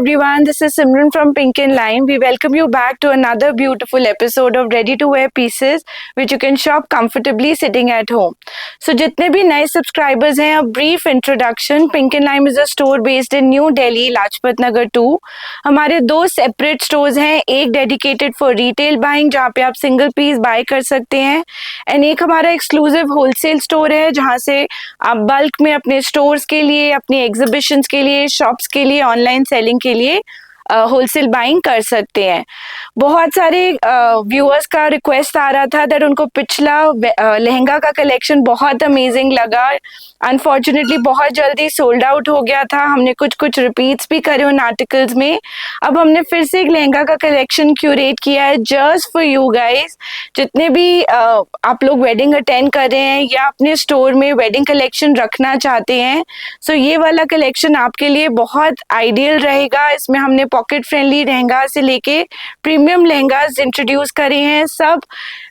everyone, this is Simran from Pink and Lime. We welcome you back to another beautiful episode of ready to wear pieces which you can shop comfortably sitting at home. So जितने भी नए subscribers हैं, a brief introduction. Pink and Lime is a store based in New Delhi, Lajpat Nagar 2. हमारे दो separate stores हैं, एक dedicated for retail buying जहाँ पे आप single piece buy कर सकते हैं, and एक हमारा exclusive wholesale store है जहाँ से आप bulk में अपने stores के लिए, अपने exhibitions के लिए, shops के लिए, ऑनलाइन सेलिंग के लिए होलसेल बाइंग कर सकते हैं. बहुत सारे व्यूअर्स का रिक्वेस्ट आ रहा था दैट उनको पिछला लहंगा का कलेक्शन बहुत अमेजिंग लगा. अनफॉर्चुनेटली बहुत जल्दी सोल्ड आउट हो गया था. हमने कुछ रिपीट्स भी करे उन आर्टिकल्स में. अब हमने फिर से एक लहंगा का कलेक्शन क्यूरेट किया है जस्ट फॉर यू गाइस. जितने भी आप लोग वेडिंग अटेंड कर रहे हैं या अपने स्टोर में वेडिंग कलेक्शन रखना चाहते हैं, सो ये वाला कलेक्शन आपके लिए बहुत आइडियल रहेगा. इसमें हमने पॉकेट फ्रेंडली लहंगा से लेके प्रीमियम लहंगास इंट्रोड्यूस करे हैं. सब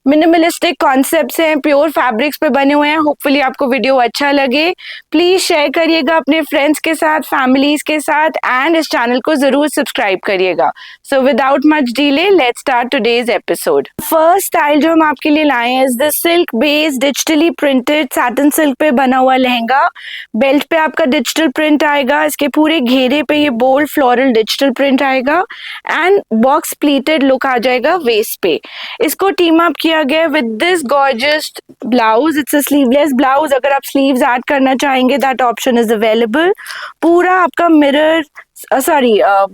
मिनिमलिस्टिक कॉन्सेप्ट्स हैं, प्योर फैब्रिक्स पे बने हुए हैं. होपफुली आपको वीडियो अच्छा लगे. प्लीज शेयर करिएगा अपने फ्रेंड्स के साथ, फैमिलीज के साथ, एंड इस चैनल को जरूर सब्सक्राइब करिएगा. So without much delay let's start today's episode. First style जो हम आपके लिए लाए हैं is the silk based digitally printed satin silk पे बना हुआ लहंगा. बेल्ट पे आपका डिजिटल प्रिंट आएगा. इसके पूरे घेरे पे ये बोल्ड फ्लोरल डिजिटल प्रिंट आएगा एंड बॉक्स प्लीटेड लुक आ जाएगा वेस्ट पे. इसको टीम अप किया गया with this gorgeous blouse. It's a sleeveless blouse. अगर आप स्लीव्स ऐड करना चाहेंगे दैट ऑप्शन इज अवेलेबल. पूरा आपका मिरर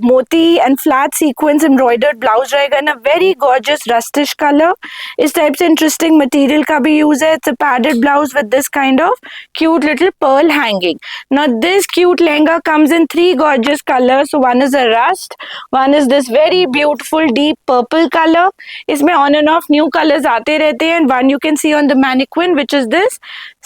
मोती and flat sequence embroidered blouse रहेगा in a very gorgeous rustish colour. इस टाइप से इंटरेस्टिंग मटेरियल का भी यूज है. It's a padded blouse with this kind of cute little pearl hanging. Now this cute lehenga comes in 3 gorgeous colors. So one is a rust, one is this very beautiful deep purple color. इसमें on and off new colors आते रहते हैं, and one you can see on the mannequin which is this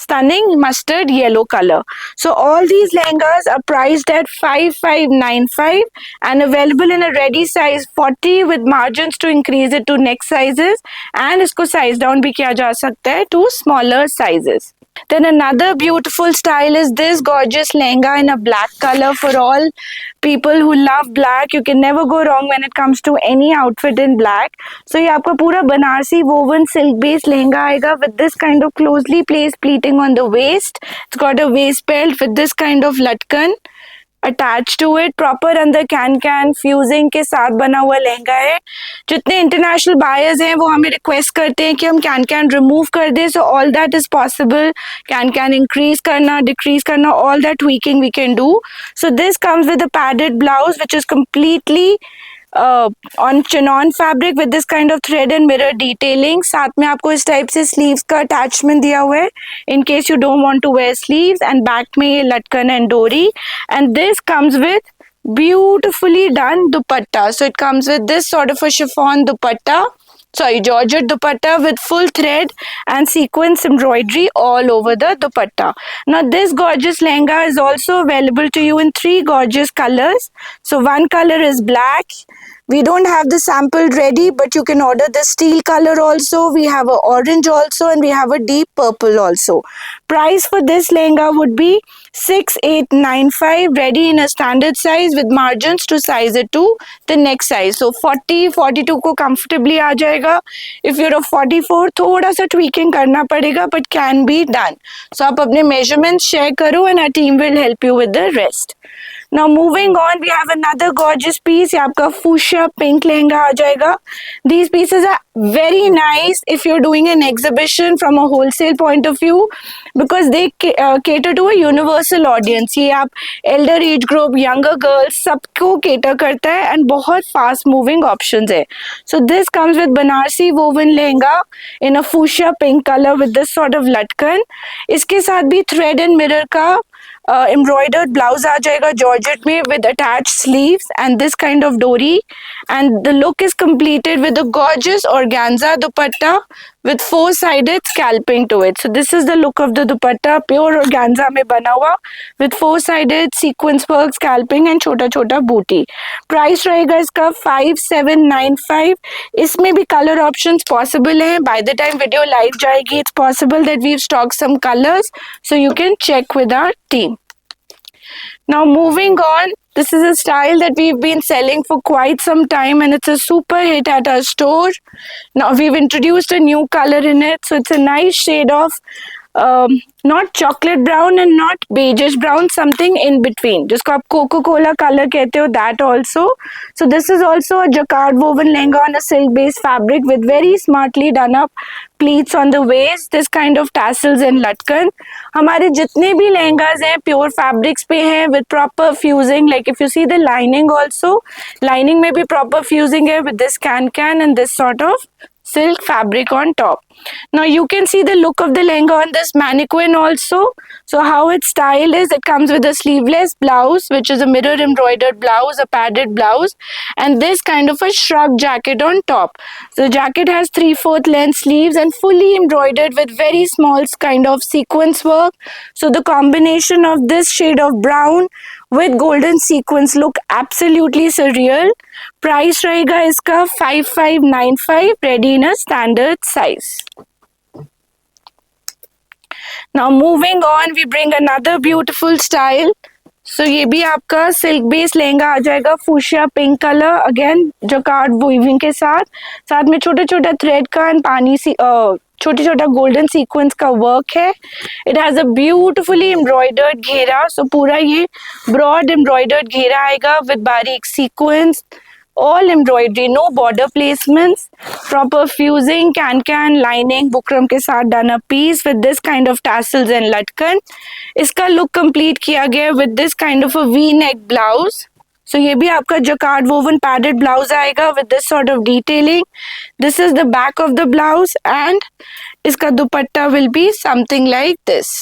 stunning mustard yellow color. So all these lehengas are priced at 5595 and available in a ready size 40 with margins to increase it to next sizes, and इसको size down भी किया जा सकता है to smaller sizes. Then another beautiful style is this gorgeous lehenga in a black color. For all people who love black, you can never go wrong when it comes to any outfit in black. So ये आपका पूरा Banarasi woven silk based lehenga आएगा with this kind of closely placed pleating on the waist. It's got a waist belt with this kind of latkan attached to it. Proper अंदर can fusing के साथ बना हुआ लहंगा है. जितने इंटरनेशनल बायर्स हैं वो हमें रिक्वेस्ट करते हैं कि हम कैन रिमूव कर दें. So all that is possible. Can increase करना, डिक्रीज करना, all that tweaking we can do. So this comes with a padded blouse which is completely on chinon fabric with this kind of thread and mirror detailing. साथ में आपको इस type से sleeves का attachment दिया हुआ है in case you don't want to wear sleeves, and back में ये लटकन एंड डोरी. and this comes with beautifully done dupatta. So it comes with this sort of a chiffon dupatta, georgette dupatta with full thread and sequence embroidery all over the dupatta. Now this gorgeous lehenga is also available to you in 3 gorgeous colors. So one color is black. We don't have the sample ready, but you can order the steel color also. We have a orange also, and we have a deep purple also. Price for this lehenga would be 6895, ready in a standard size with margins to size it to the next size. So 40, 42 को comfortably आ जाएगा. If you're a 44, थोड़ा सा tweaking करना पड़ेगा, but can be done. So आप अपने measurements share करो and our team will help you with the rest. Now moving on, we have another gorgeous piece. ये आपका fuchsia pink लहंगा आ जाएगा. These pieces are very nice if you're doing an exhibition from a wholesale point of view because they cater to a universal audience. ये आप elder age group, younger girls सबको cater करता है and बहुत fast moving options है. So this comes with Banarsi woven lehenga in a fuchsia pink color with this sort of latkan. इसके साथ भी thread and mirror का embroidered blouse आ जाएगा georgette में with attached sleeves and this kind of dori, and the look is completed with a gorgeous organza dupatta with 4-sided scalping to it. So this is the look of the dupatta, pure organza में बना हुआ with 4-sided sequence work, scalping and छोटा छोटा booty. Price रहेगा इसका 5795. इसमें भी color options possible हैं. By the time video live जाएगी, it's possible that we've stocked some colors, so you can check with our team. Now moving on, This is a style that we've been selling for quite some time and it's a super hit at our store. Now we've introduced a new color in it, so it's a nice shade of not chocolate brown and not beigeish brown, something in between, जिसको आप cocoa Cola colour कहते हो, that also. So this is also a jacquard woven lehenga on a silk based fabric with very smartly done up pleats on the waist, this kind of tassels and latkan. हमारे जितने भी लहंगास हैं pure fabrics पे हैं with proper fusing. Like if you see the lining also, lining में भी proper fusing है with this can and this sort of silk fabric on top. Now you can see the look of the lehenga on this mannequin also. So how it's styled is, it comes with a sleeveless blouse, which is a mirror embroidered blouse, a padded blouse, and this kind of a shrug jacket on top. So the jacket has 3/4 length sleeves and fully embroidered with very small kind of sequence work. So the combination of this shade of brown with golden sequence look absolutely surreal. Price रहेगा इसका 5595, ready in a standard size. Now moving on, we bring another beautiful style. So ये भी आपका silk base lehenga आ जाएगा, fuchsia pink colour, again jacquard weaving के साथ में छोटा छोटा थ्रेड का एंड पानी सी छोटा छोटा गोल्डन सीक्वेंस का वर्क है. It has a beautifully embroidered घेरा. सो पूरा ये ब्रॉड एम्ब्रॉयडर्ड घेरा आएगा विद बारीक sequence, all embroidery, no border placements, proper fusing, can lining, bukram के साथ done a piece with this kind of tassels and latkan. इसका look complete किया गया with this kind of a V-neck blouse. So ये भी आपका jacquard woven padded blouse आएगा with this sort of detailing. This is the back of the blouse and इसका dupatta will be something like this.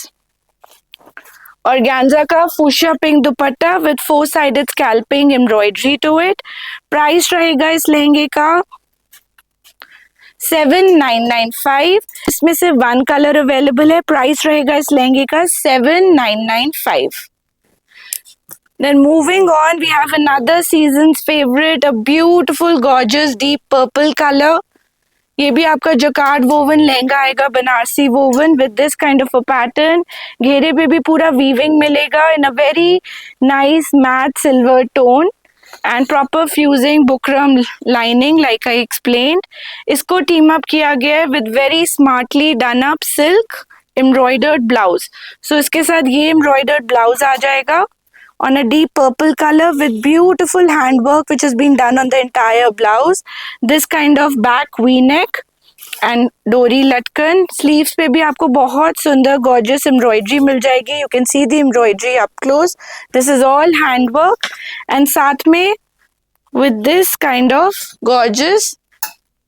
Organza का fuchsia pink dupatta with 4-sided scalloping embroidery to it. Price रहेगा इस लहंगे का 7995. इसमें से 1 colour available है. प्राइस रहेगा इस लहंगे का 7995. Then moving on, we have another season's favorite, a beautiful gorgeous deep purple color. ये भी आपका जकार्ड वोवन लहंगा आएगा, Banarasi woven with this kind of a pattern. घेरे पे भी पूरा वीविंग मिलेगा in a very nice matte silver tone and proper fusing buckram lining like I explained. इसको टीम अप किया गया है with very smartly done up silk embroidered blouse. So इसके साथ ये एम्ब्रॉयडर्ड ब्लाउज आ जाएगा on a deep purple color with beautiful handwork which has been done on the entire blouse. This kind of back V-neck and डोरी लटकन. Sleeves पे भी आपको बहुत सुंदर गॉर्जियस एम्ब्रॉयडरी मिल जाएगी. You can see the embroidery up close. This is all handwork and साथ में with this kind of gorgeous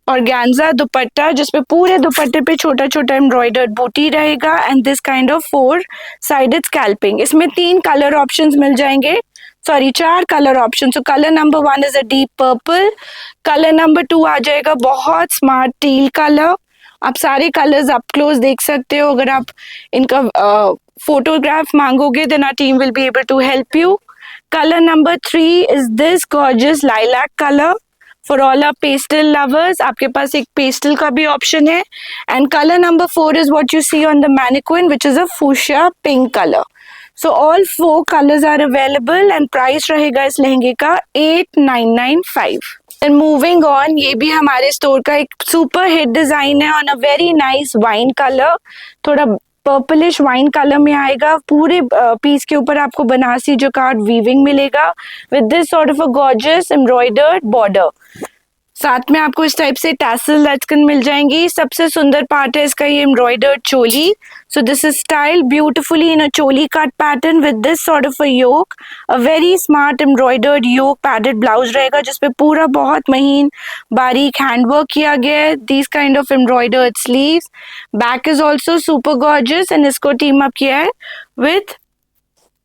organza dupatta जिसपे पूरे दुपट्टे पे छोटा छोटा एम्ब्रॉयडर्ड बूटी रहेगा and this kind of 4-sided scalloping. इसमें 3 कलर ऑप्शंस मिल जाएंगे, sorry 4 colour option. So colour number 1 is a deep purple. Colour number 2 आ जाएगा बहुत स्मार्ट टील कलर. आप सारे कलर्स अप क्लोज देख सकते हो. अगर आप इनका फोटोग्राफ मांगोगे then our team will be able to help you. Colour number 3 is this gorgeous lilac colour. For all our pastel lovers आपके पास एक पेस्टल का भी ऑप्शन है. And colour number 4 is what you see on the mannequin which is a fuchsia pink colour. So all 4 colours are available and price रहेगा इस लहंगे का 8995. एंड मूविंग ऑन, ये भी हमारे स्टोर का एक सुपर हिट डिजाइन है on a very nice wine colour. थोड़ा पर्पलिश वाइन कलर में आएगा. पूरे पीस के ऊपर आपको बनारसी जकार्ड वीविंग मिलेगा with this sort of a gorgeous embroidered border. साथ में आपको इस टाइप से टैसल लटकन मिल जाएंगी. सबसे सुंदर पार्ट है इसका ये embroidered choli. So this is style beautifully in a choli cut pattern with this sort of a yoke. A very smart embroidered yoke padded blouse रहेगा जिसपे पूरा बहुत महीन बारीक हैंडवर्क किया गया है. These kind of embroidered sleeves. Back is also super gorgeous and इसको टीम अप किया है with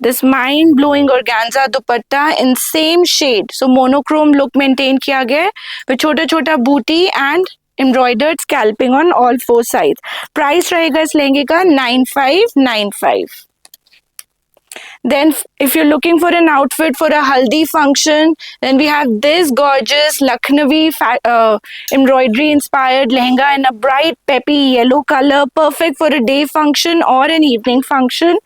this mind blowing organza dupatta in same shade. So monochrome look maintain किया गया है with छोटा छोटा बूटी and embroidered scalping on all 4 sides. Price रहेगा इस लहंगे का 9595. Then if you're looking for an outfit for a haldi function, then we have this gorgeous Lucknowi embroidery inspired lehenga in a bright peppy yellow color, perfect for a day function or an evening function.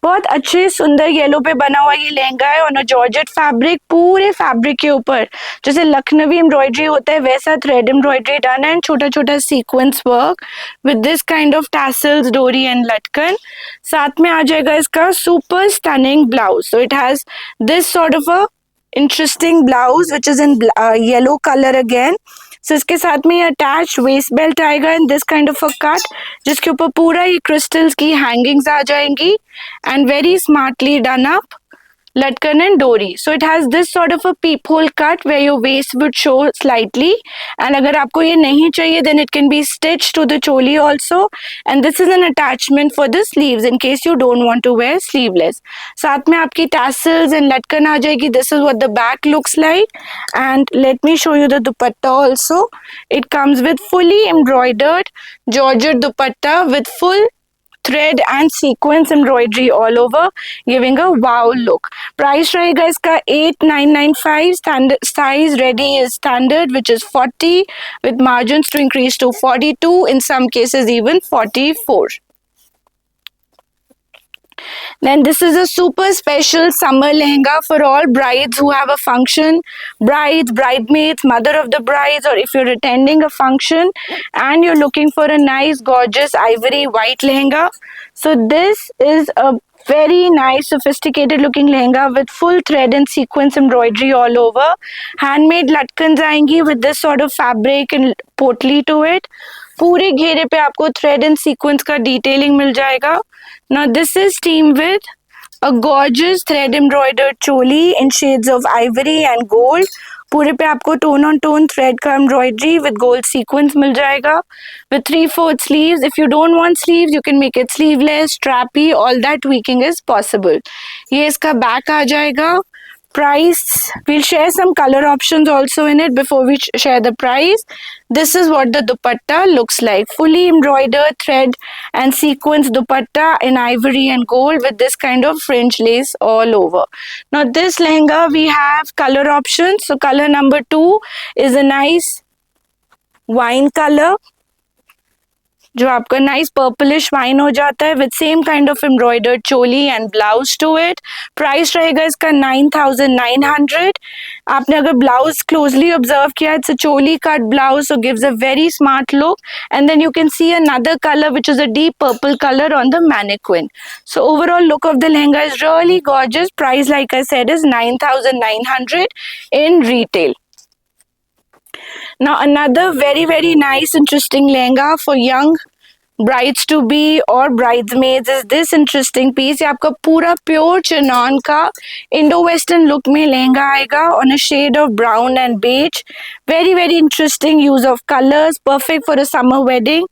बहुत अच्छे सुंदर yellow पे बना हुआ ये लहंगा है on a georgette fabric, पूरे fabric के ऊपर जैसे लखनवी एम्ब्रॉयडरी होता है वैसा थ्रेड एम्ब्रॉयडरी डन है एंड छोटा छोटा sequence work with this kind of tassels, डोरी एंड लटकन. साथ में आ जाएगा इसका super stunning blouse. So it has this sort of a interesting blouse which is in yellow colour again. So इसके साथ में ये अटैच वेस्ट बेल्ट आएगा in this kind of a cut, जिसके ऊपर पूरा ये क्रिस्टल्स की हैंगिंग्स आ जाएंगी and very smartly done up latkan and dori. So it has this sort of a peephole cut where your waist would show slightly, and agar aapko ye nahi chahiye then it can be stitched to the choli also, and this is an attachment for the sleeves in case you don't want to wear sleeveless. साथ में आपकी tassels and latkan आ जाएगी. This is what the back looks like, and let me show you the dupatta also. It comes with fully embroidered georgette dupatta with full thread and sequence embroidery all over, giving a wow look. Price रहेगा इसका 8995. Standard size ready is standard, which is 40 with margins to increase to 42, in some cases even 44. Then this is a super special summer lehenga for all brides who have a function, brides, bridesmaids, mother of the brides, or if you're attending a function and you're looking for a nice gorgeous ivory white lehenga. So this is a very nice sophisticated looking lehenga with full thread and sequence embroidery all over. Handmade latkans आएंगी with this sort of fabric and potli to it. पूरे घेरे पे आपको thread and sequence का detailing मिल जाएगा. Now this is teamed with a gorgeous thread embroidered choli in shades of ivory and gold. पूरे पे आपको टोन ऑन टोन थ्रेड का एम्ब्रॉयडरी विद गोल्ड सीक्वेंस मिल जाएगा with 3/4 sleeves. If you don't want sleeves, you can make it sleeveless, strappy, all that tweaking is possible. ये इसका back आ जाएगा. Price, we'll share some color options also in it before we share the price. This is what the dupatta looks like. Fully embroidered thread and sequence dupatta in ivory and gold with this kind of fringe lace all over. Now this lehenga we have color options. So color number 2 is a nice wine color, जो आपका nice purplish wine हो जाता है with same kind of embroidered choli and blouse to it. Price रहेगा इसका 9900. आपने अगर blouse closely observe किया, it's a choli cut blouse, so gives a very smart look, and then you can see another colour which is a deep purple colour on the mannequin. So overall look of the lehenga is really gorgeous. Price like I said is 9900 in retail. Now another very nice interesting lehenga for young brides to be or bridesmaids is this interesting piece. ये आपका पूरा pure chinon का Indo western look में लहंगा आएगा on a shade of brown and beige. Very interesting use of colors, perfect for a summer wedding.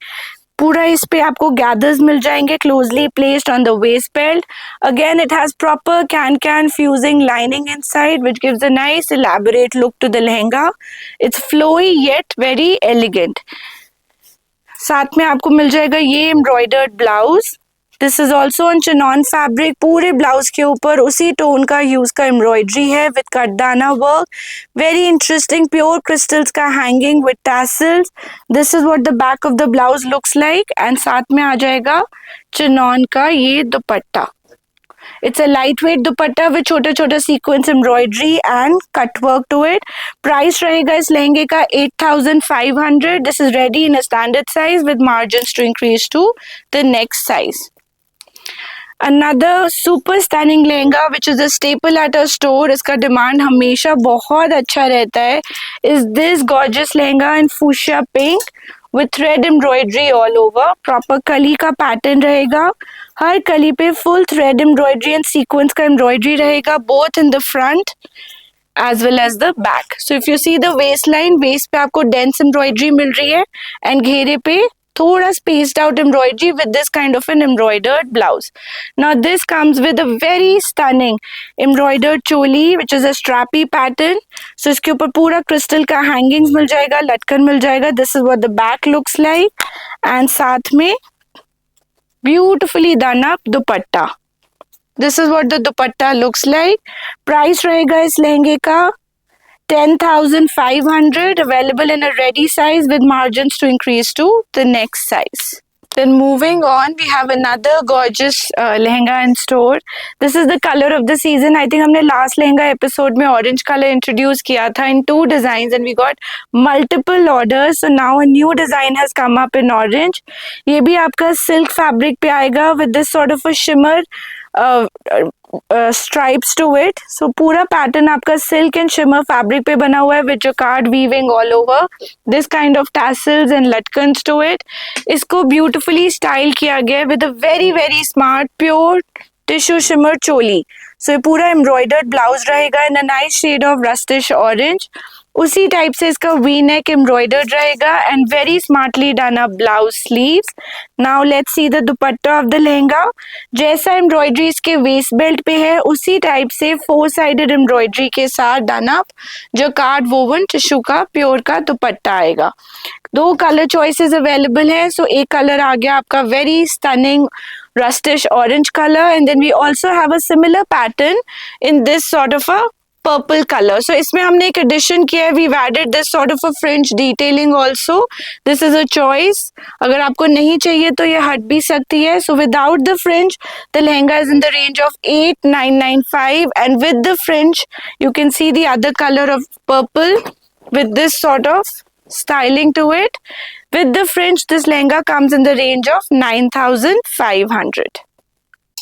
पूरा इस पे आपको गैदर्स मिल जाएंगे closely placed on the waist belt. Again it has proper can fusing lining inside which gives a nice elaborate look to the lehenga. It's flowy yet very elegant. साथ में आपको मिल जाएगा ये embroidered blouse. This is also on chiffon fabric. पूरे blouse के ऊपर उसी टोन का यूज का एम्ब्रॉयडरी है विद कटदाना work. Very interesting pure crystals का hanging with tassels. This is what the back of the blouse looks like, and साथ में आ जाएगा चिनॉन का ये दुपट्टा. It's a lightweight dupatta with छोटा छोटा sequence embroidery and cut work to it. Price रहेगा इस लहंगे का 8500. This is ready in a standard size with margins to increase to the next size. Another super stunning lehenga which is a staple at our store, इसका demand हमेशा बहुत अच्छा रहता है, is this gorgeous lehenga in fuchsia pink with thread embroidery all over. Proper कली का pattern रहेगा. हर कली पे full thread embroidery and sequence का embroidery रहेगा both in the front as well as the back. So if you see the waistline, waist पे आपको dense embroidery मिल रही है and घेरे पे थोड़ा spaced out embroidery with this kind of an embroidered blouse. Now this comes with a very stunning embroidered choli which is a strappy pattern. So इसके ऊपर पूरा crystal का hangings मिल जाएगा, लटकन मिल जाएगा. This is what the back looks like, and साथ में beautifully done up dupatta. This is what the dupatta looks like. Price रहेगा इस लहंगे का 10,500. Available in a ready size with margins to increase to the next size. Then moving on, we have another gorgeous lehenga in store. This is the color of the season. I think हमने last lehenga episode में orange color introduce किया था in 2 designs and we got multiple orders. So now a new design has come up in orange. ये भी आपका silk fabric पे आएगा with this sort of a shimmer stripes to it. So पूरा pattern आपका silk and shimmer fabric पे बना हुआ है with jacquard weaving all over. This kind of tassels and latkans to it. इसको beautifully style किया गया है with a very very smart pure tissue shimmer choli. So ये पूरा embroidered blouse रहेगा in a nice shade of rustish orange. उसी type से इसका वी नेक एम्ब्रॉयडर्ड रहेगा and very smartly done up blouse sleeves. Now let's see the dupatta of the lehenga. जैसा embroidery इसके waist belt पे है उसी टाइप से 4 साइडेड एम्ब्रॉयडरी के साथ डन अप जो कार्ड वोवन टिश्यू का प्योर का दुपट्टा आएगा. 2 कलर चॉइसेस अवेलेबल है. सो एक कलर आ गया आपका very stunning rustish orange color and then we also have a similar pattern in this sort of a purple colour. So इसमें हमने एक एडिशन किया है. We added this sort of a fringe detailing also. This is a choice. अगर आपको नहीं चाहिए तो ये हट भी सकती है. So without the fringe the lehenga is in the range of 8,995 and with the fringe you can see the other colour of purple with this sort of styling to it. With the fringe this lehenga comes in the range of 9,500.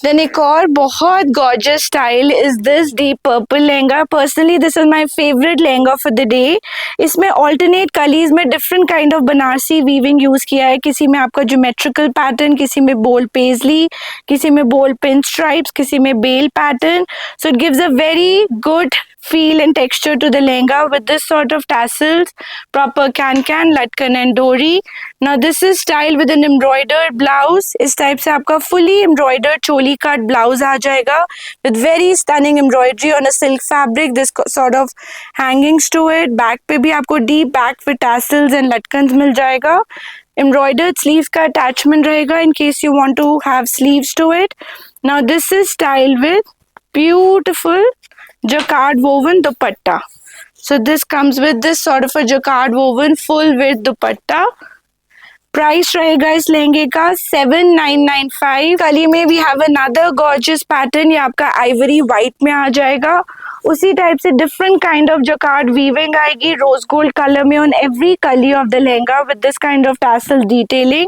Then एक और बहुत gorgeous style is this deep purple lehenga. Personally this is my favorite lehenga for the day. इसमें alternate कलीज में different kind of Banarasi weaving use किया है. किसी में आपका geometrical pattern, किसी में bold paisley, किसी में bold pin stripes, किसी में bail pattern. So it gives a very good feel and texture to the lehenga with this sort of tassels, proper can latkan and dori. Now this is styled with an embroidered blouse. इस type से आपका fully embroidered चोली cut blouse आ जाएगा with very stunning embroidery on a silk fabric. This sort of hangings to it. Back पे भी आपको deep back with tassels and latkans मिल जाएगा. Embroidered sleeves का attachment रहेगा in case you want to have sleeves to it. Now this is styled with beautiful jacquard woven dupatta. So this comes with this sort of a jacquard woven full width dupatta. Price रहेगा इस लहंगे का 7,995. कली में भी have another gorgeous pattern. ये आपका Ivory white में आ जाएगा. उसी टाइप से different kind of jacquard weaving आएगी रोज गोल्ड कलर में ऑन एवरी कली of the lehenga with this kind of tassel detailing.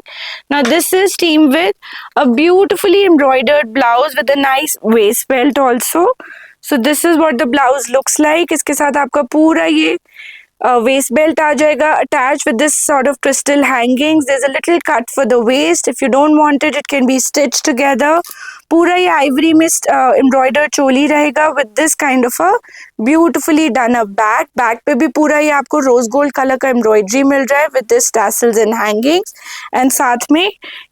Now this is team with a beautifully embroidered blouse with a nice waste belt also. So this is what the blouse looks like. इसके साथ आपका पूरा ये waist belt आ जाएगा attached with this sort of crystal hangings. There's a little cut for the waist. If you don't want it, it can be stitched together. पूरा ये ivory में embroidered चोली रहेगा with this kind of a beautifully done up back. Back पे भी पूरा ये आपको rose gold color का embroidery मिल रहा है with this tassels and hangings. And साथ में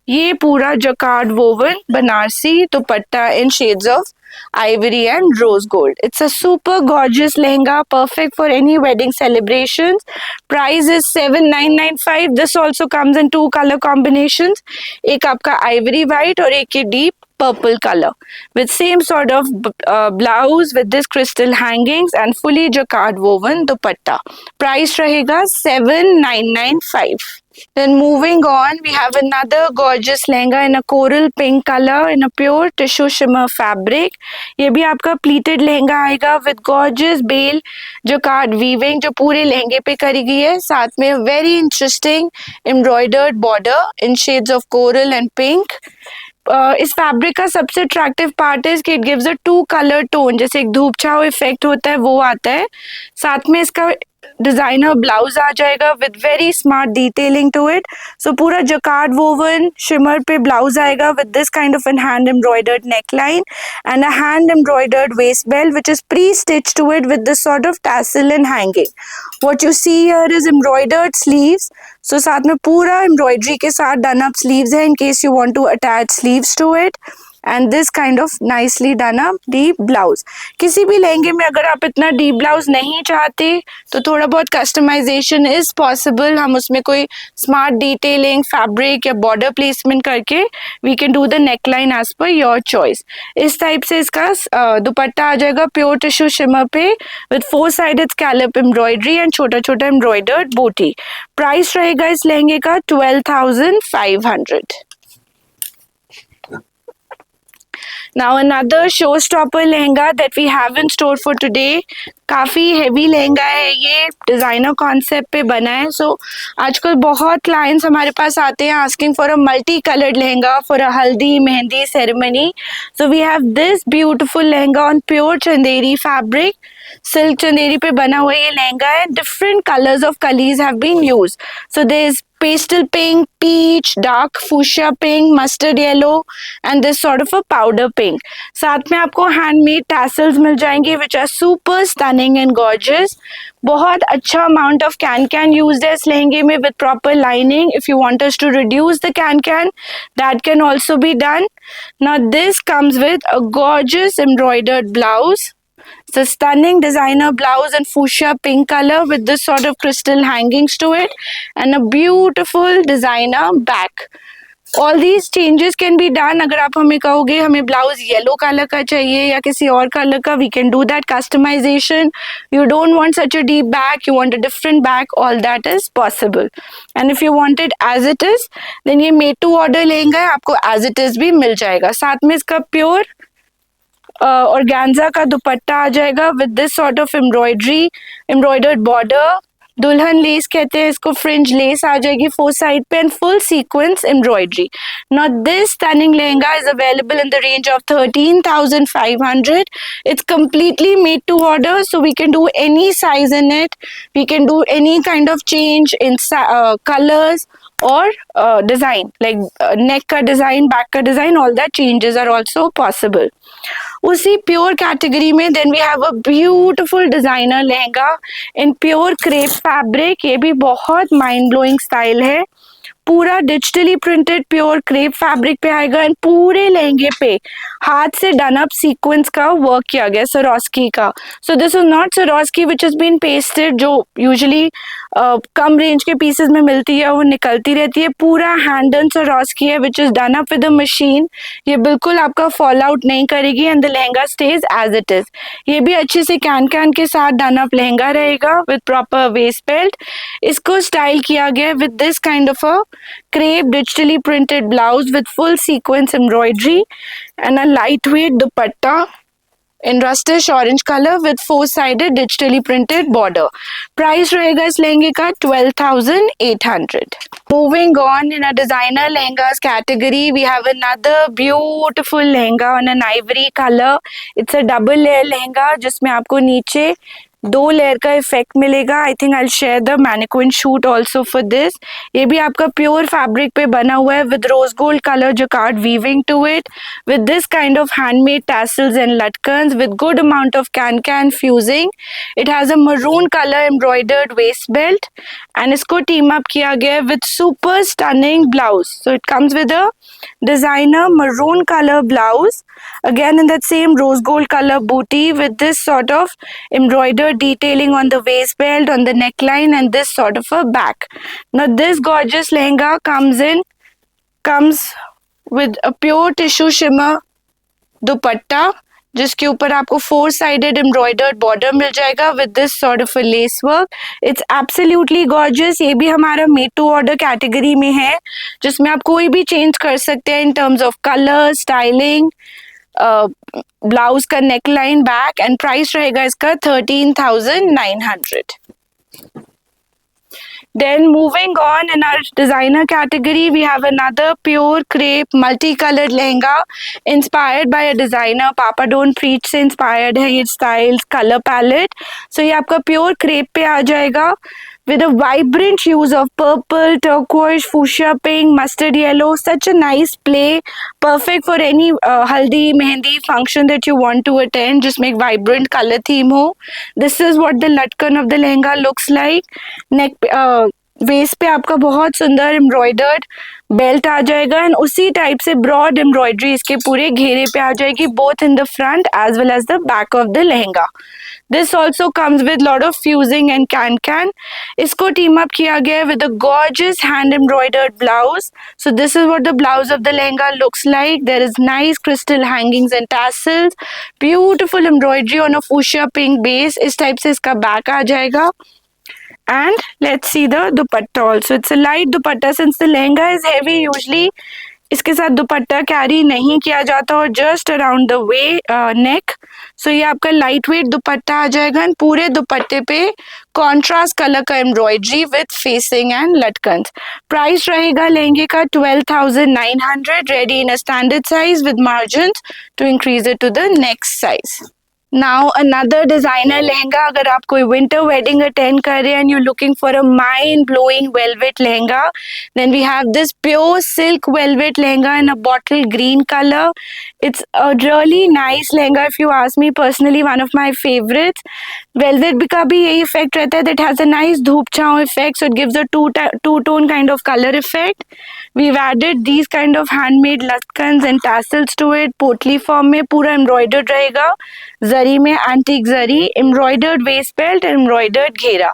ये पूरा jacquard woven Banarasi dupatta in shades of ivory and rose gold. It's a super gorgeous lehenga, perfect for any wedding celebrations. Price is 7,995. This also comes in 2 color combinations. एक आपका ivory white और एक ये deep purple color with same sort of blouse with this crystal hangings and fully jacquard woven dupatta. Price रहेगा 7,995. Then moving on, we have another gorgeous lehenga in a coral pink color in a pure tissue shimmer fabric. ये भी आपका pleated lehenga आएगा with gorgeous bail jacquard weaving जो पूरे लहंगे पे करी गई है. साथ में very interesting embroidered border in shades of coral and pink. इस फैब्रिक का सबसे अट्रैक्टिव पार्ट है कि it gives a 2 colour tone. जैसे एक धूप छाव इफेक्ट होता है वो आता है. साथ में इसका डिजाइनर ब्लाउज आ जाएगा with very smart detailing to it. So पूरा जकार्ड वोवन शिमर पे ब्लाउज आएगा with this kind of an hand embroidered neckline and a hand embroidered waist belt which is pre stitch to it with this sort of tassel and hanging. What you see here is embroidered sleeves. So साथ में पूरा embroidery के साथ done up sleeves है in case you want to attach sleeves to it. and this kind of nicely done up deep blouse. किसी भी लहंगे में अगर आप इतना deep blouse नहीं चाहते तो थोड़ा बहुत customization is possible. हम उसमें कोई smart detailing, fabric या border placement करके we can do the neckline as per your choice. इस टाइप से इसका दुपट्टा आ जाएगा प्योर टिश्यू शिमर पे with four sided scallop embroidery and छोटा छोटा embroidered booty. प्राइस रहेगा इस लहंगे का 12,500. Now another showstopper lehenga that we have in store for today. काफ़ी हेवी लहंगा है ये, डिज़ाइनर कॉन्सेप्ट पे बना है. सो आजकल बहुत क्लाइंट्स हमारे पास आते हैं asking for a multi coloured lehenga for a haldi mehndi ceremony. So we have this beautiful lehenga on pure Chanderi fabric. Silk Chanderi पे बना हुआ ये लहंगा है. डिफरेंट कलर्स ऑफ कलीज have been used. So there is pastel pink, peach, dark fuchsia pink, mustard yellow and this sort of a powder pink. साथ में आपको handmade tassels मिल जाएंगे which are super stunning and gorgeous. बहुत अच्छा amount of can used है इस लहंगे में with proper lining. If you want us to reduce the can that can also be done. Now this comes with a gorgeous embroidered blouse. It's a stunning designer blouse in fuchsia pink color with this sort of crystal hangings to it and a beautiful designer back. All these changes can be done. अगर आप हमें कहोगे हमें blouse yellow colour का चाहिए या किसी और कलर का, we can do that customization. You don't want such a deep back, you want a different back, all that is possible. And if you want it as it is, then ये made to order lehenga है, आपको as it is भी मिल जाएगा. साथ में इसका pure organza का दुपट्टा आ जाएगा with this sort of embroidery, embroidered border. दुल्हन लेस कहते हैं इसको, फ्रिंज लेस आ जाएगी फोर साइड पे and full sequence embroidery. Now this stunning lehenga is available in the range of 13,500. It's completely made to order, so we can do any size in it. We can do any kind of change in colors or design, like neck का design, back का design, all that changes are also possible. उसी pure category में then we have a beautiful designer lehenga in pure crepe fabric. ये भी बहुत mind blowing style है. पूरा digitally printed pure crepe fabric पे आएगा एंड पूरे लहंगे पे हाथ से डन अप सीक्वेंस का वर्क किया गया सरोस्की का. So this is not Swarovski which is been pasted जो यूजुअली कम रेंज के पीसेस में मिलती है, वो निकलती रहती है. पूरा हैंड डन सरोस्की है which is done up with a machine. ये बिल्कुल आपका फॉल आउट नहीं करेगी and the lehenga stays as it is. ये भी अच्छे से कैन के साथ डन अप लहंगा रहेगा विद प्रॉपर वेस्ट बेल्ट. इसको स्टाइल किया गया with this kind of a crepe digitally printed blouse with full sequence embroidery and a lightweight dupatta in rustish orange color with four-sided digitally printed border. Price रहेगा इस लहंगे का 12,800. Moving on in a designer lehengas category, we have another beautiful lehenga on an ivory color. It's a double layer lehenga जिसमें आपको नीचे दो layer का effect मिलेगा. I think I share the mannequin shoot also for this. ये भी आपका pure fabric पे बना हुआ है with rose gold colour jacquard weaving to it with this kind of handmade tassels and लटकन्स with good amount of can fusing. It has a maroon colour embroidered waist belt and इसको team up किया गया है with super stunning blouse. So it comes with a designer maroon color blouse, again in that same rose gold color booty with this sort of embroidered detailing on the waist belt, on the neckline and this sort of a back. Now this gorgeous lehenga comes with a pure tissue shimmer dupatta जिसके ऊपर आपको four sided embroidered border मिल जाएगा with this sort of a lace work. It's absolutely gorgeous. ये भी हमारा made to order category में है जिसमें आप कोई भी चेंज कर सकते हैं in terms of colour, styling, blouse का नेकलाइन, बैक एंड प्राइस रहेगा इसका 13,900. Then moving on in our designer category, we have another pure crepe multicolored lehenga inspired by a designer. Papa Don't Preach से inspired है ये styles, color palette. So ये आपका pure crepe पे आ जाएगा with a vibrant use of purple, turquoise, fuchsia pink, mustard yellow. Such a nice play, perfect for any haldi, mehendi function that you want to attend. Just make vibrant color theme ho. This is what the latkan of the lehenga looks like. Neck waist पे आपका बहुत सुंदर embroidered belt आ जाएगा and उसी type से broad embroidery इसके पूरे घेरे पे आ जाएगी, both in the front as well as the back of the lehenga. This also comes with lot of fusing and can. इसको टीम अप किया गया है with a gorgeous hand embroidered blouse. So this is what the blouse of the lehenga looks like. There is nice crystal hangings and tassels, beautiful embroidery on a fuchsia pink base. इस type से इसका back आ जाएगा. And let's see the dupatta also. It's a light dupatta. Since the lehenga is heavy, usually इसके साथ दुपट्टा carry नहीं किया जाता और जस्ट अराउंड द वे नेक. सो ये आपका लाइट वेट दुपट्टा आ जाएगा एंड पूरे दुपट्टे पे कॉन्ट्रास्ट कलर का एम्ब्रॉयडरी विद फेसिंग एंड लटकन. प्राइस रहेगा लहंगे का 12,900, ready in a standard size with margin to increase it to the next size. Now another designer lehenga. अगर आप कोई winter wedding attend कर रहे हैं and you're looking for a mind blowing velvet lehenga, then we have this pure silk velvet lehenga in a bottle green color. It's a really nice lehenga if you ask me personally, one of my favorites. Velvet का भी यही effect रहता है, that has a nice धूप छाँव effect, so it gives a two-tone kind of color effect. We've added these kind of handmade latkans and tassels to it. पोटली form में पूरा embroidered रहेगा, जरी में एंटीक जरी, एम्ब्रॉयडर्ड वेस्ट बेल्ट, एम्ब्रॉयडर्ड घेरा.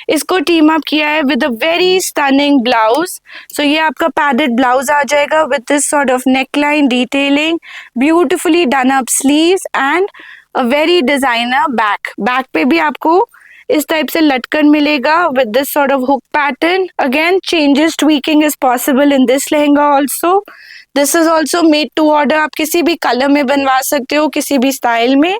इसको टीम अप किया है with a very stunning blouse. So ये आपका पैडेड ब्लाउज आ जाएगा with this sort of neckline detailing, beautifully done up sleeves and a very designer back. Back पे भी आपको इस टाइप से लटकन मिलेगा with this sort of hook pattern. Again changes tweaking is possible in this lehenga also. This is also made to order. आप किसी भी कलर में बनवा सकते हो, किसी भी स्टाइल में.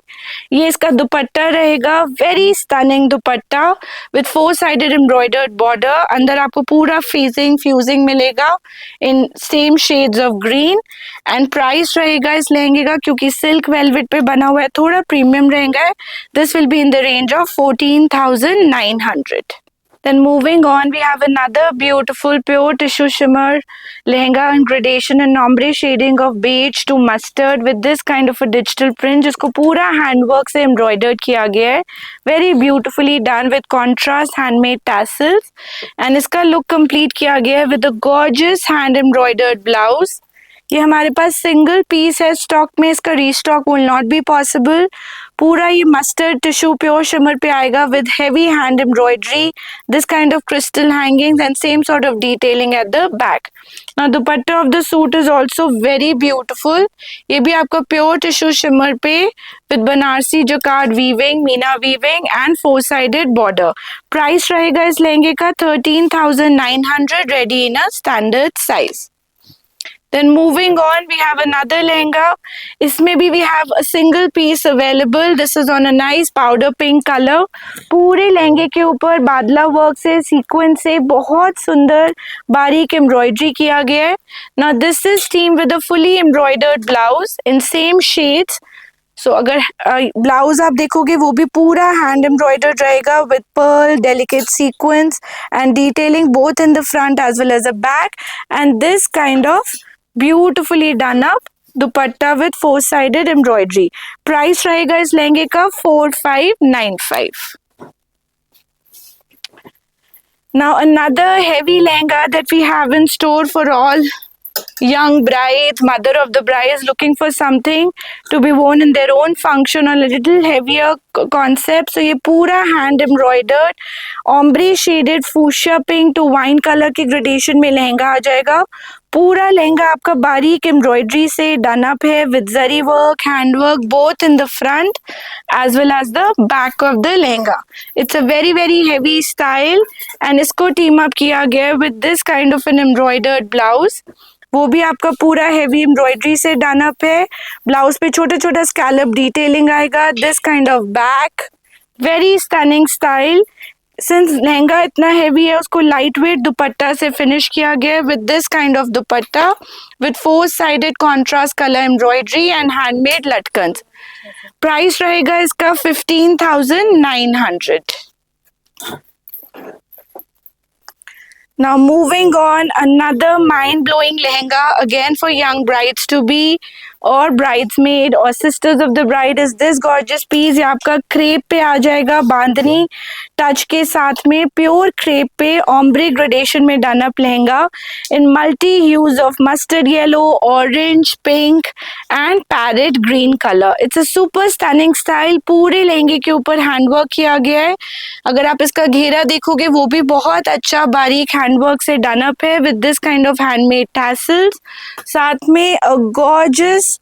ये इसका दुपट्टा रहेगा, very stunning dupatta with 4 sided embroidered border. अंदर आपको पूरा फ्यूजिंग मिलेगा in same shades of green. And price रहेगा इस लहंगे का, क्योंकि सिल्क वेलवेट पे बना हुआ है, थोड़ा प्रीमियम रहेगा. This will be in the range of 14,900. Then moving on, we have another beautiful pure tissue shimmer lehenga in gradation and ombre shading of beige to mustard with this kind of a digital print, जिसको पूरा handwork से embroidered किया गया है. Very beautifully done with contrast handmade tassels. And इसका look complete किया गया है with a gorgeous hand embroidered blouse. ये हमारे पास सिंगल पीस है स्टॉक में, इसका restock will not be possible. पूरा ये मस्टर्ड टिश्यू प्योर शिमर पे आएगा with heavy hand embroidery, this kind of crystal hangings and same sort of detailing at the back. Now dupatta of the suit is also very beautiful. ये भी आपका pure tissue shimmer पे with Banarasi jacquard weaving, Meena weaving and 4 sided border. Price रहेगा इस लहंगे का 13,900, ready in a standard size. Then moving on, we have another lehenga. इसमें भी we have a single piece available. This is on a nice powder pink color. पूरे लहंगे के ऊपर बादला वर्क से, सीक्वेंस से बहुत सुंदर बारीक एम्ब्रॉयडरी किया गया है. Now this is teamed with a fully embroidered blouse in same shades. सो अगर ब्लाउज आप देखोगे वो भी पूरा हैंड एम्ब्रॉयडर्ड रहेगा with pearl, delicate sequence and detailing both in the front as well as the back. And this kind of beautifully done up dupatta with 4 sided embroidery. Price रहेगा इस लहंगे का 4,595. Now another heavy lehenga that we have in store for all young brides, mother of the brides looking for something to be worn in their own function, a little heavier concept. So ये पूरा hand embroidered ombre shaded fuchsia pink to wine color के gradation में लहंगा आ जाएगा. पूरा लहंगा आपका बारीक embroidery से डन अप है with zari work, hand work both in the front as well as the back of the lehenga. It's a very very heavy style and इसको टीम अप किया गया with this kind of an embroidered blouse. वो भी आपका पूरा heavy embroidery से done up है. Blouse पे छोटा छोटा स्कैलप डिटेलिंग आएगा. This kind of back, very stunning style. Since lehenga इतना हैवी है, उसको लाइट वेट दुपट्टा से फिनिश किया गया with this kind of dupatta with 4 sided contrast colour embroidery and handmade लटकन्स. प्राइस रहेगा इसका 15,900. Now moving on, another mind-blowing lehenga again for young brides to be. और ब्राइड्समेड और sisters of the bride is this gorgeous piece. ये आपका crepe पे आ जाएगा, बांधनी टच के साथ में, प्योर क्रेप पे ऑम्ब्रे ग्रेडेशन में done up lehenga in multi huge of mustard yellow, orange, pink and parrot green colour. It's a super stunning style. पूरे लहंगे के ऊपर हैंडवर्क किया गया है। अगर आप इसका घेरा देखोगे वो भी बहुत अच्छा बारीक हैंडवर्क से डन अप है with this kind of handmade tassels. साथ में a gorgeous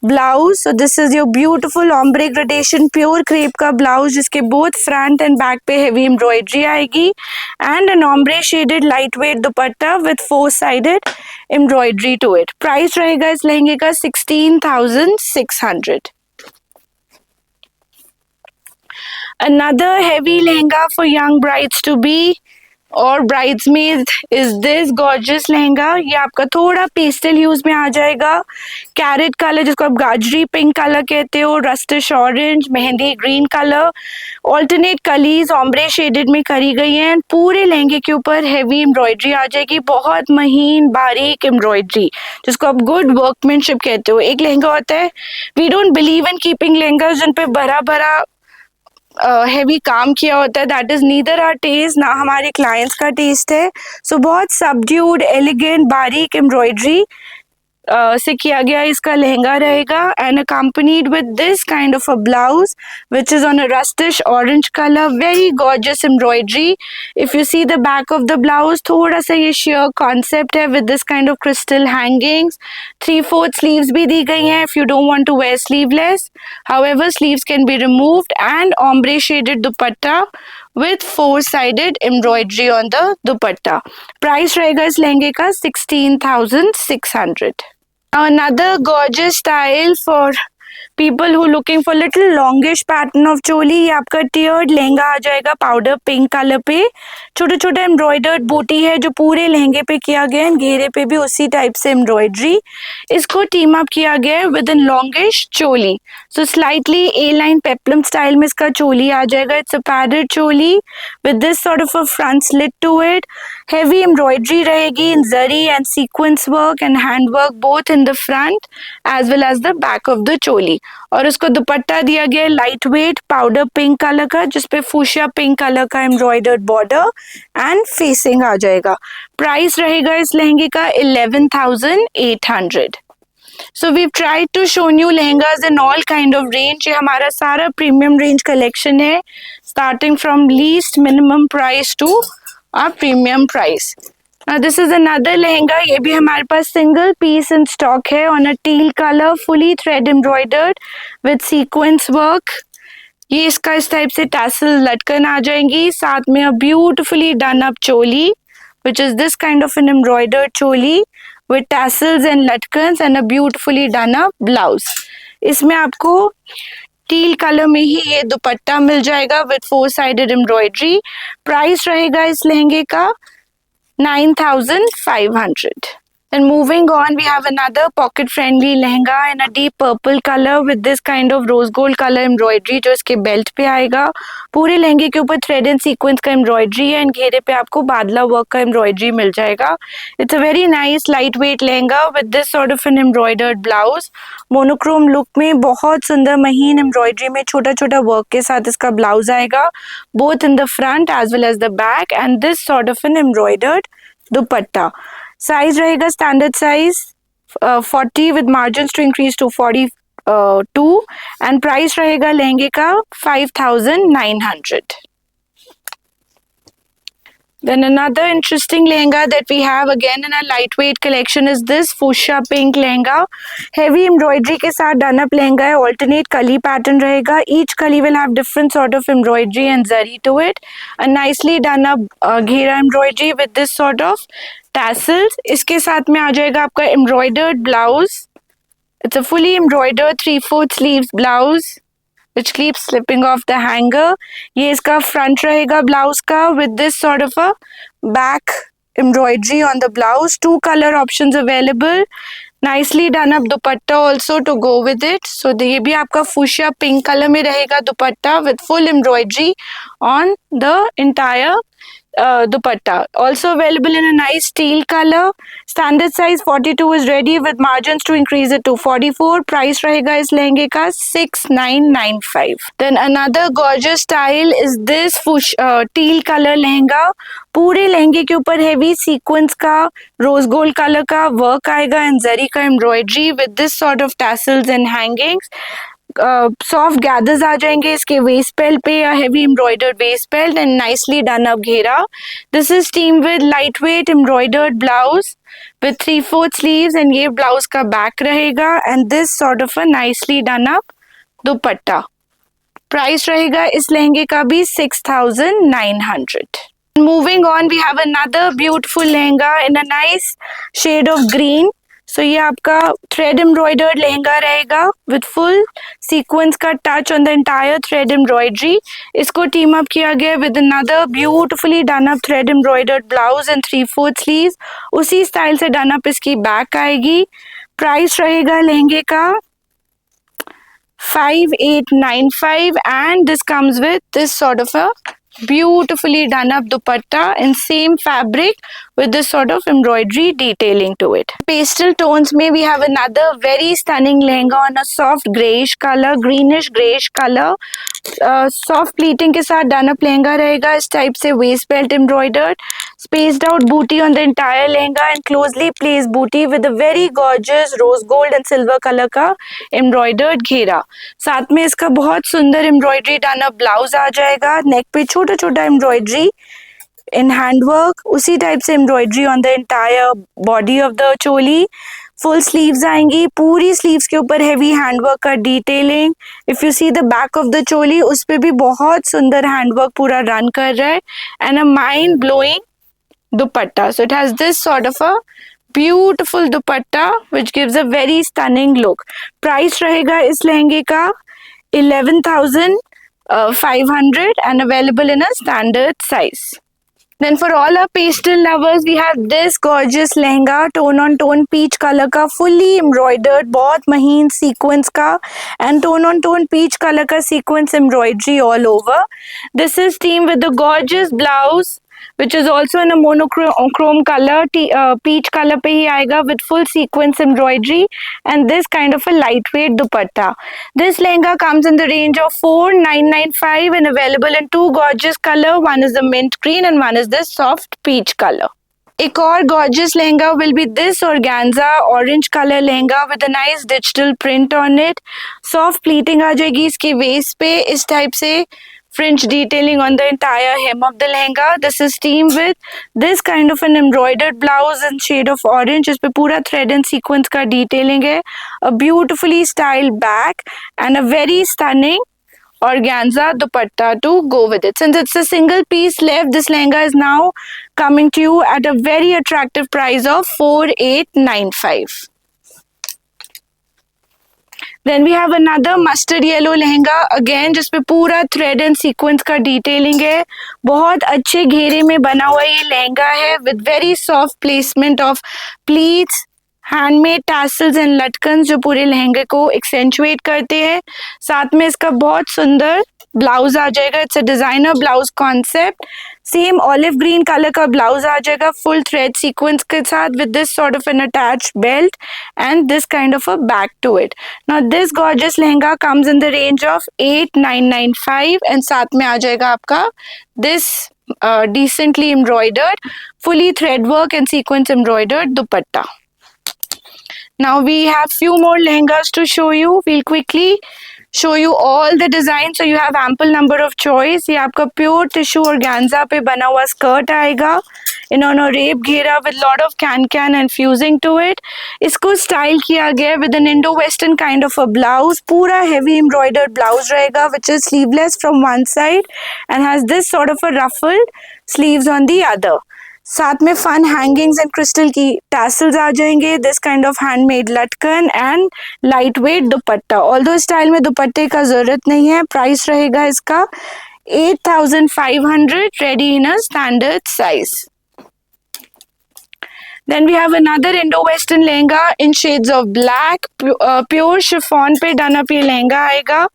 blouse. So this is your beautiful ombre gradation pure crepe का ब्लाउज, जिसके बोथ फ्रंट एंड बैक पे हेवी एम्ब्रॉयडरी आएगी and an ombre shaded light weight dupatta with 4 sided embroidery to it. Price रहेगा इस लहंगे का 16,600। Another heavy lehenga for young brides to be और bridesmaid is this gorgeous lehenga. ये आपका थोड़ा पेस्टल ह्यूज में आ जाएगा। कैरेट कलर, जिसको आप गाजरी पिंक कलर कहते हो, rustish orange, mehndi green colour, alternate कलीज ऑम्ब्रे शेडेड में करी गई हैं। पूरे लहंगे के ऊपर हेवी एम्ब्रॉयडरी आ जाएगी, बहुत महीन बारीक एम्ब्रॉयडरी, जिसको आप गुड वर्कमैनशिप कहते हो। एक लहंगा होता है, we don't believe in keeping lehengas जिन पे बड़ा बड़ा हेवी काम किया होता है। That is neither our taste, ना हमारे क्लाइंट्स का टेस्ट है। सो बहुत सबड्यूड एलिगेंट बारीक एम्ब्रॉयडरी से किया गया इसका लहंगा रहेगा and accompanied with this kind of a blouse which is on a rustish orange colour, very gorgeous embroidery. If you see the back of the blouse, थोड़ा सा ये शेयर कॉन्सेप्ट है with this kind of crystal hangings. 3/4 sleeves भी दी गई हैं if you don't want to wear sleeveless, however sleeves can be removed and ombre shaded dupatta with 4-sided embroidery on the dupatta. Price रहेगा इस लहंगे का 16,600. Now another gorgeous style for people who looking for little longish pattern of चोली। ये आपका टियर्ड लहंगा आ जाएगा powder pink colour पे। छोटा छोटा एम्ब्रॉयडर्ड बूटी है जो पूरे लहंगे पे किया गया है, घेरे पे भी उसी टाइप से एम्ब्रॉयडरी। इसको टीम अप किया गया है with in longish choli. So slightly A line peplum style में इसका चोली आ जाएगा। It's a padded choli with this sort of a front slit to it. Heavy embroidery रहेगी इन जरी and sequence work and hand work both in the front as well as the back of the choli. और उसको दुपट्टा दिया गया है light weight powder pink colour का, जिसपे fuchsia pink colour का एम्ब्रॉयडर्ड बॉर्डर एंड फेसिंग आ जाएगा। प्राइस रहेगा इस लहंगे का 11,800। So we've tried to show you lehengas in all kind of range। ये हमारा सारा प्रीमियम रेंज कलेक्शन है, starting from least minimum price to our premium price। Now this is another lehenga। ये भी हमारे पास single piece in stock है on a teal color, fully thread embroidered with sequence work। ये इसका इस type से tassel लटकन आ जाएंगी, साथ में a beautifully done up choli which is this kind of an embroidered choli with tassels and latkans and a beautifully done up blouse। इसमें आपको टील कलर में ही ये दुपट्टा मिल जाएगा with 4-sided embroidery। प्राइस रहेगा इस लहंगे का 9,500। Then moving on, we have another pocket friendly lehenga in a deep purple color with this kind of rose gold color embroidery जो इसके बेल्ट पे आएगा। पूरे लहंगे के ऊपर थ्रेड एंड सीक्वेंस का एम्ब्रॉयडरी है एंड घेरे पे आपको बादला वर्क का एम्ब्रॉयडरी मिल जाएगा। It's a very nice light weight lehenga with this sort of an embroidered blouse. Monochrome look में बहुत सुंदर महीन एम्ब्रॉयडरी में छोटा छोटा वर्क के साथ इसका ब्लाउज आएगा, both in the front as well as the back and this sort of an embroidered dupatta. Size रहेगा standard size 40 with margin to increase to 42 and price रहेगा लहंगे का 5,900। Then another interesting lehenga that we have again in our lightweight collection is this fuchsia pink lehenga। Heavy embroidery के साथ done up lehenga है, alternate कली pattern रहेगा। Each कली will have different sort of embroidery and zari to it। A nicely done up घेरा embroidery with this sort of tassels। इसके साथ में आ जाएगा आपका embroidered blouse। It's a fully embroidered 3/4 sleeves blouse which keeps slipping off the hanger। ये इसका front रहेगा ब्लाउज का with this sort of a back embroidery on the blouse। 2 color options available। nicely done up dupatta also to go with it। so ये भी आपका fuchsia pink color में रहेगा दुपट्टा with full embroidery on the entire dupatta. Also available in a nice teal color. Standard size 42 is ready with margins to increase it to 44. Price रहेगा इस लहंगे का 6995. Then another gorgeous style is this teal color lehenga. पूरे लहंगे के ऊपर heavy sequence का rose gold color का work आएगा and zari का embroidery with this sort of tassels and hangings. Soft gathers आ जाएंगे इसके वेस्ट बेल्ट पे या heavy embroidered waist belt and nicely done up घेरा. This is team with light weight embroidered blouse with 3/4 sleeves and ये blouse का back रहेगा and this sort of a nicely done up dupatta. Price रहेगा इस लहंगे का भी 6900. Moving on, we have another beautiful lehenga in a nice shade of green. So ये आपका thread embroidered लहंगा रहेगा with full sequence का touch on the entire thread embroidery. इसको team up किया गया with another beautifully done up thread embroidered blouse and 3/4 sleeves. उसी style से done up इसकी back आएगी. Price रहेगा लहंगे का 5895 and this comes with this sort of a beautifully done up dupatta in same fabric with this sort of embroidery detailing to it. Pastel tones में we have another very stunning lehenga on a soft greyish color, greenish greyish color. Soft pleating के साथ done up lehenga रहेगा इस type से waist belt embroidered, spaced out booty on the entire lehenga and closely placed booty with a very gorgeous rose gold and silver color का embroidered घेरा. साथ में इसका बहुत सुंदर embroidery done up blouse आ जाएगा. नेक पे छोटा छोटा embroidery in handwork, उसी टाइप से embroidery on the entire body of the choli. Full sleeves आएंगी, पूरी स्लीव्स के ऊपर हैवी हैंडवर्क का detailing. If you see the back of the choli उस पे भी बहुत सुंदर हैंडवर्क पूरा रन कर रहा है and a mind blowing dupatta. So it has this sort of a beautiful dupatta which gives a very stunning look. Price रहेगा इस लहंगे का 11,500 and available in a standard size. Then for all our pastel lovers, we have this gorgeous lehenga, tone on tone peach color का, fully embroidered, बहुत महीन sequence का and tone on tone peach color का sequence embroidery all over. This is teamed with the gorgeous blouse which is also in a monochrome color, peach color पे ही आएगा with full sequence embroidery and this kind of a lightweight dupatta. This lehenga comes in the range of 4995 and available in two gorgeous color. One is the mint green and one is this soft peach color. एक और gorgeous lehenga will be this organza orange color lehenga with a nice digital print on it. Soft pleating आ जाएगी इसके waist पे इस type से French detailing on the entire hem of the lehenga. This is teamed with this kind of an embroidered blouse in shade of orange. इस पे पूरा thread and sequence का detailing है. A beautifully styled back and a very stunning organza dupatta to go with it. Since it's a single piece left, this lehenga is now coming to you at a very attractive price of 4895. Then we have another mustard yellow lehenga again जिसपे पूरा thread and sequence का detailing है. बहुत अच्छे घेरे में बना हुआ ये लहंगा है with very soft placement of pleats, handmade tassels and लटकन जो पूरे लहंगे को एक्सेंचुएट करते हैं. साथ में इसका बहुत सुंदर ब्लाउज आ जाएगा. It's a designer blouse concept. Same olive green colour का ब्लाउज आ जाएगा फुल थ्रेड सीक्वेंस के साथ with this sort of an attached belt and this kind of a back to it. Now this gorgeous lehenga comes in the range of 8995 and साथ में आ जाएगा आपका this decently embroidered, fully thread work and sequence embroidered dupatta. Now we have few more lehengas to show you. We'll quickly show you all the designs so you have ample number of choice. ये आपका pure tissue organza पे बना हुआ skirt आएगा इन्होंने rape घेरा with lot of can and fusing to it. इसको style किया गया with an Indo-Western kind of a blouse. पूरा heavy embroidered blouse रहेगा which is sleeveless from one side and has this sort of a ruffled sleeves on the other. साथ में fun hangings and crystal की tassels आ जाएंगे. This kind of handmade लटकन and light weight dupatta. Although style में दुपट्टे का जरूरत नहीं है. प्राइस रहेगा इसका 8500 ready in a standard size. Then we have another Indo-Western lehenga in shades of black. Pure chiffon पे डन अप ये लहंगा आएगा.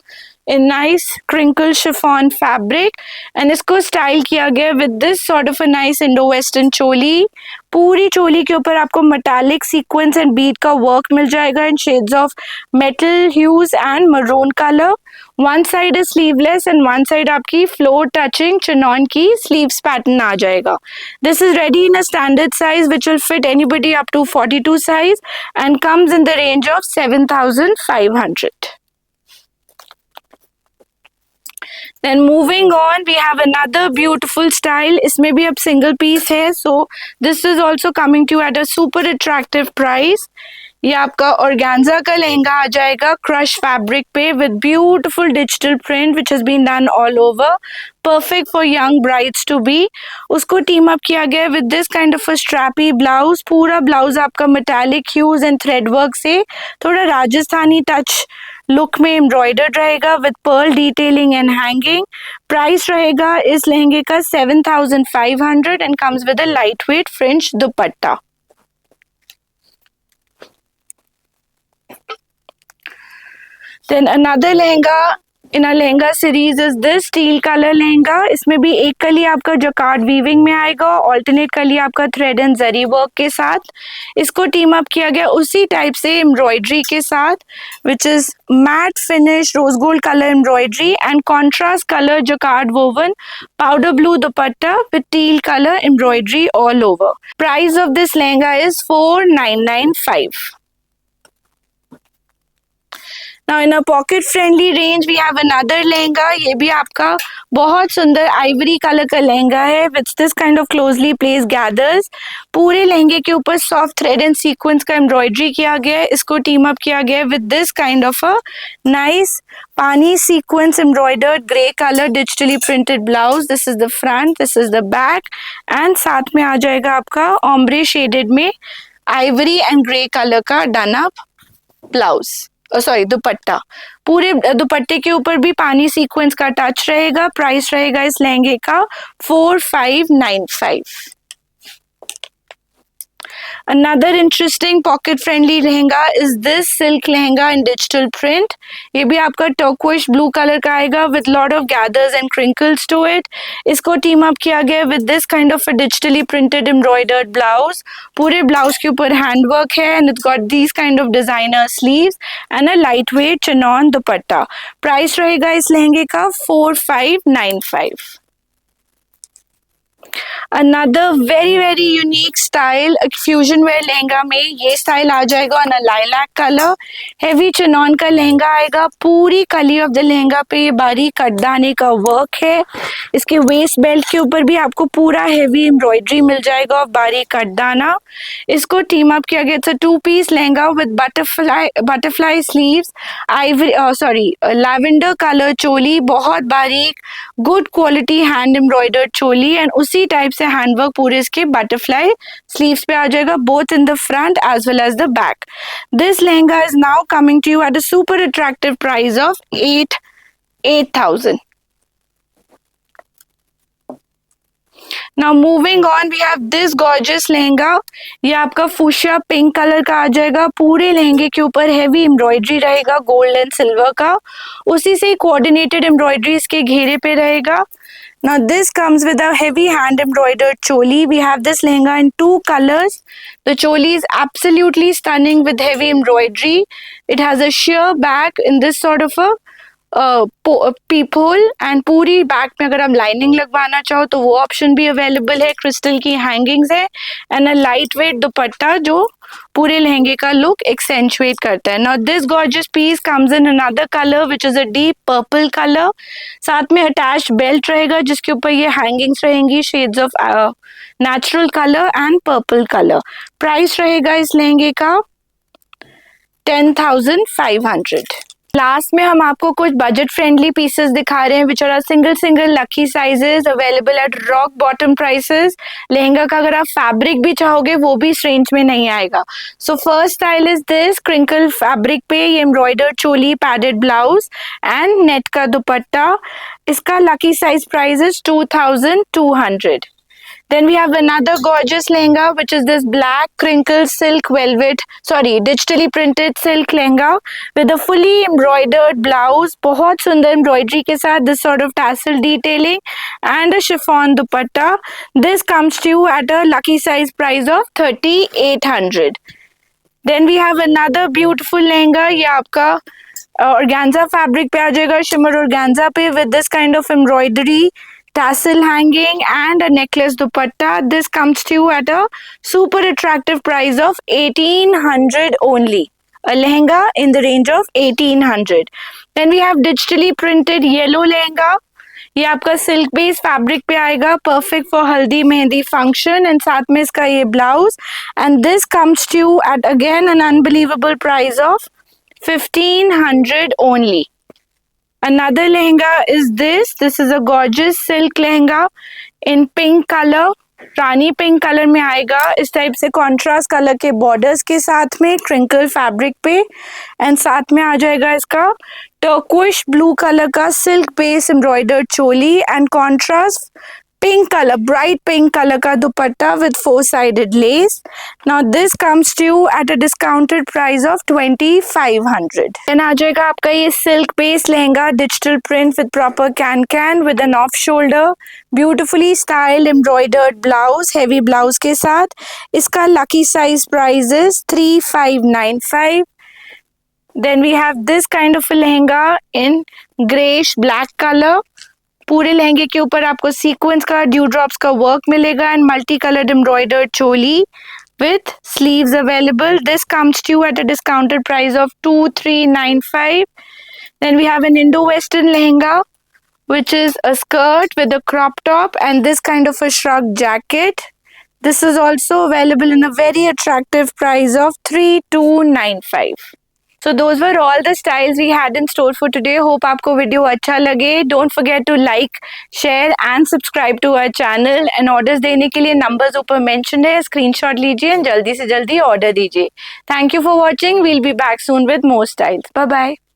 in nice crinkle chiffon fabric and इसको स्टाइल किया गया with this sort of a nice Indo-Western चोली। पूरी चोली के ऊपर आपको metallic sequence and bead का work मिल जाएगा in shades of metal hues and maroon color। One side is sleeveless and one side आपकी floor touching chinon की sleeves pattern आ जाएगा। This is ready in a standard size which will fit anybody up to 42 size and comes in the range of 7,500। Then moving on, we have another beautiful style. इसमें भी अब single piece है, so this is also coming to you at a super attractive price। ये आपका organza का लहंगा आ जाएगा crush fabric पे with beautiful digital print which has been done all over, perfect for young brides to be। उसको team up किया गया with this kind of a strappy blouse। पूरा blouse आपका metallic hues and thread work से थोड़ा Rajasthani touch look में embroidered रहेगा with pearl detailing and hanging. Price रहेगा इस लहंगे का 7,500 and comes with a light weight fringe dupatta. Then another lehenga in a lehenga series is this steel colour lehenga. इसमें भी एक कली आपका जकार्ड वीविंग में आएगा, ऑल्टरनेट कली आपका थ्रेड एंड जरी वर्क के साथ। इसको टीम अप किया गया उसी टाइप से एम्ब्रॉयडरी के साथ which is matte finish rose gold colour embroidery and contrast colour jacquard woven, powder blue dupatta with teal colour embroidery all over. Price of this lehenga is 4,995। Now in a pocket friendly range we have another lehenga. ये भी आपका बहुत सुंदर Ivory colour का लहंगा है with this kind of closely placed gathers। पूरे लहंगे के ऊपर सॉफ्ट थ्रेड एंड सीक्वेंस का एम्ब्रॉयडरी किया गया है। इसको टीम अप किया गया है with this kind of a nice पानी sequence embroidered grey colour digitally printed blouse. This is the front, this is the back and साथ में आ जाएगा आपका ऑम्ब्रे शेडेड में आइवरी एंड ग्रे कलर का डन अप ब्लाउज सॉरी दुपट्टा। पूरे दुपट्टे के ऊपर भी पानी सीक्वेंस का टच रहेगा। प्राइस रहेगा इस लहंगे का 4,595। Another interesting pocket friendly lehenga is this silk lehenga in digital print। ये भी आपका turquoise blue color का आएगा with lot of gathers and crinkles to it। इसको team up किया गया with this kind of a digitally printed embroidered blouse। पूरे blouse के ऊपर hand work है and it's got these kind of designer sleeves and a lightweight chinon dupatta. Price रहेगा इस लहंगे का 4,595। Another very unique style fusion wear lehenga में ये स्टाइल आ जाएगा on a lilac colour. Heavy chinon का लहंगा आएगा। पूरी कली ऑफ द लहंगा पे ये बारीक कटदाने का वर्क है। इसके वेस्ट बेल्ट के ऊपर भी आपको पूरा हेवी एम्ब्रॉयडरी मिल जाएगा और बारीक कटदाना। इसको टीम अप किया गया। It's a 2-piece lehenga with butterfly sleeves, ivory sorry lavender colour choli, बहुत बारीक good quality hand embroidered choli and उसी टाइप से हैंडवर्क पूरे इसके बटरफ्लाई स्लीव्स पे आ जाएगा both in the front as well as the back. This lehenga is now coming to you at a super attractive price of 8,000। Now moving on we have this gorgeous lehenga. ये आपका fuchsia pink colour का आ जाएगा। पूरे लहंगे के ऊपर heavy embroidery रहेगा gold and silver का, उसी से कोऑर्डिनेटेड एम्ब्रॉयडरी इसके घेरे पे रहेगा। Now this comes with a heavy hand embroidered choli। We have this lehenga in 2 colors। The choli is absolutely stunning with heavy embroidery। It has a sheer back in this sort of a peep hole and पूरी back में अगर आप lining लगवाना चाहो तो वो option भी available है। क्रिस्टल की हैंगिंग्स है and a light weight dupatta जो पूरे लहंगे का लुक एक्सेंचुएट करता है। Now this gorgeous piece comes in another colour which is a deep purple colour. साथ में अटैच्ड बेल्ट रहेगा जिसके ऊपर ये हैंगिंग्स रहेंगी shades of natural colour and purple colour. Price रहेगा इस लहंगे का 10,500। लास्ट में हम आपको कुछ बजट फ्रेंडली पीसेस दिखा रहे हैं which are single lucky sizes available at rock bottom prices. Lehenga का अगर आप फैब्रिक भी चाहोगे वो भी इस रेंज में नहीं आएगा। So first style is this crinkle fabric पे ये embroidered choli, padded blouse and net का दुपट्टा। इसका lucky size price is 2,200। Then we have another gorgeous lehenga, which is this black crinkled silk velvet, digitally printed silk lehenga with a fully embroidered blouse, बहुत सुंदर embroidery के साथ, this sort of tassel detailing and a chiffon dupatta. This comes to you at a lucky size price of 3800. Then we have another beautiful lehenga. ये आपका organza fabric पे आ जाएगा, shimmer organza पे with this kind of embroidery, tassel hanging and a necklace dupatta. This comes to you at a super attractive price of 1800 only. A lehenga in the range of 1800. Then we have digitally printed yellow lehenga. ये आपका silk base fabric पे आएगा, perfect for हल्दी mehndi function and साथ में इसका ये blouse and this comes to you at again an unbelievable price of 1500 only. Another lehenga is this. This is a gorgeous silk lehenga in pink color. Rani pink colour में आएगा, इस type से contrast colour के borders के साथ में crinkle fabric पे and साथ में आ जाएगा इसका टर्कोइश ब्लू कलर का silk base embroidered choli and contrast pink color, bright pink color का दुपट्टा with 4-sided lace. Now this comes to you at a discounted price of 2500. Then आ जाएगा आपका ये silk base lehenga digital print with proper can with an off shoulder, beautifully styled embroidered blouse, heavy blouse के साथ. इसका lucky size price is 3595. Then we have this kind of a lehenga in grayish black color. पूरे लहंगे के ऊपर आपको sequence का due drops का वर्क मिलेगा and multi coloured embroidered choli with sleeves available. This comes to you at a discounted price of 2395. Then we have an Indo-Western lehenga, which is a skirt with a crop top and this kind of a shrug jacket. This is also available in a very attractive price of 3295. So those were all the styles we had in store for today. Hope आपको video अच्छा लगे. Don't forget to like, share and subscribe to our channel. And orders देने के लिए numbers ऊपर mentioned है, screenshot लीजिए and जल्दी से जल्दी order दीजिए. Thank you for watching. We'll be back soon with more styles. Bye bye.